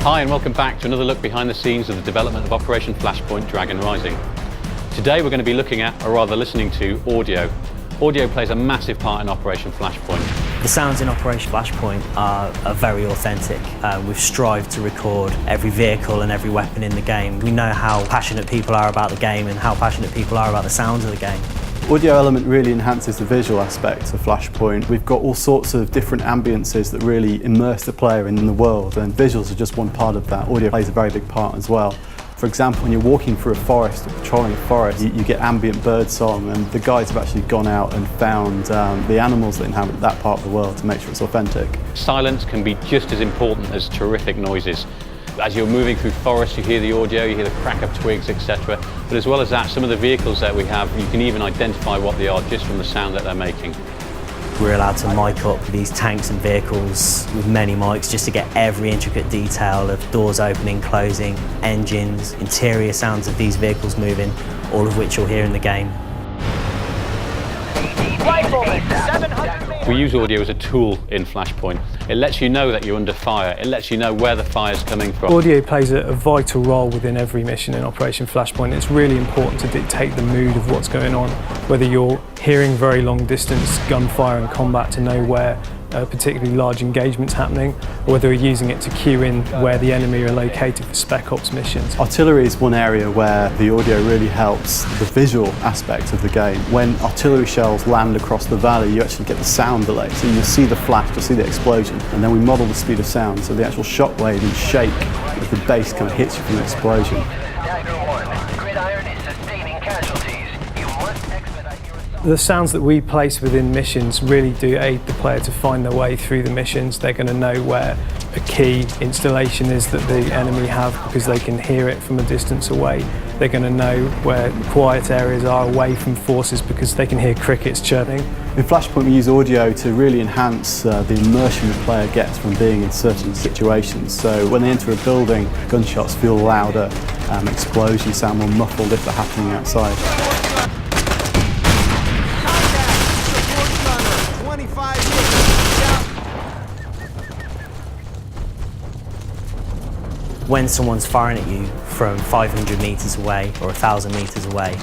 Hi and welcome back to another look behind the scenes of the development of Operation Flashpoint Dragon Rising. Today we're going to be looking at, or rather listening to, audio. Audio plays a massive part in Operation Flashpoint. The sounds in Operation Flashpoint are very authentic. We've strived to record every vehicle and every weapon in the game. We know how passionate people are about the game and how passionate people are about the sounds of the game. Audio element really enhances the visual aspect of Flashpoint. We've got all sorts of different ambiences that really immerse the player in the world, and visuals are just one part of that. Audio plays a very big part as well. For example, when you're walking through a forest or patrolling a forest, you get ambient bird song, and the guys have actually gone out and found the animals that inhabit that part of the world to make sure it's authentic. Silence can be just as important as terrific noises. As you're moving through forests, you hear the audio, you hear the crack of twigs, etc. But as well as that, some of the vehicles that we have, you can even identify what they are just from the sound that they're making. We're allowed to mic up these tanks and vehicles with many mics just to get every intricate detail of doors opening, closing, engines, interior sounds of these vehicles moving, all of which you'll hear in the game. We use audio as a tool in Flashpoint. It lets you know that you're under fire. It lets you know where the fire's coming from. Audio plays a vital role within every mission in Operation Flashpoint. It's really important to dictate the mood of what's going on, whether you're hearing very long distance gunfire and combat to know where a particularly large engagement's happening, or whether you're using it to cue in where the enemy are located for Spec Ops missions. Artillery is one area where the audio really helps the visual aspect of the game. When artillery shells land across the valley, you actually get the sound delay. So you'll see the flash, you'll see the explosion, and then we model the speed of sound, so the actual shockwave and shake as the bass kind of hits you from the explosion. The sounds that we place within missions really do aid the player to find their way through the missions. They're going to know where a key installation is that the enemy have because they can hear it from a distance away. They're going to know where quiet areas are away from forces because they can hear crickets chirping. In Flashpoint we use audio to really enhance the immersion the player gets from being in certain situations. So when they enter a building, gunshots feel louder, explosions sound more muffled if they're happening outside. When someone's firing at you from 500 metres away or 1,000 metres away,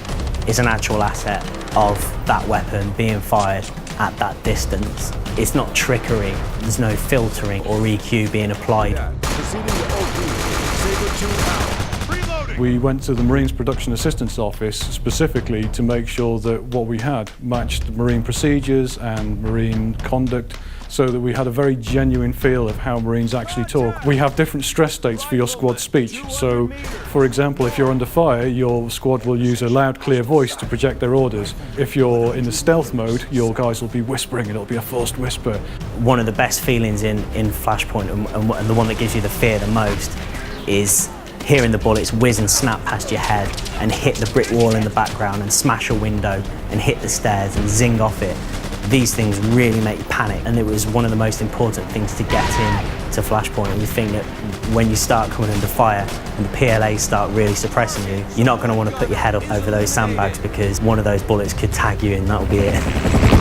it's an actual asset of that weapon being fired at that distance. It's not trickery, there's no filtering or EQ being applied. We went to the Marines Production Assistance Office specifically to make sure that what we had matched Marine procedures and Marine conduct, so that we had a very genuine feel of how Marines actually talk. We have different stress states for your squad speech. So, for example, if you're under fire, your squad will use a loud, clear voice to project their orders. If you're in the stealth mode, your guys will be whispering, and it'll be a forced whisper. One of the best feelings in Flashpoint, and the one that gives you the fear the most, is hearing the bullets whiz and snap past your head and hit the brick wall in the background and smash a window and hit the stairs and zing off it. These things really make you panic, and it was one of the most important things to get into Flashpoint. And we think that when you start coming under fire and the PLAs start really suppressing you, you're not going to want to put your head up over those sandbags because one of those bullets could tag you and that'll be it.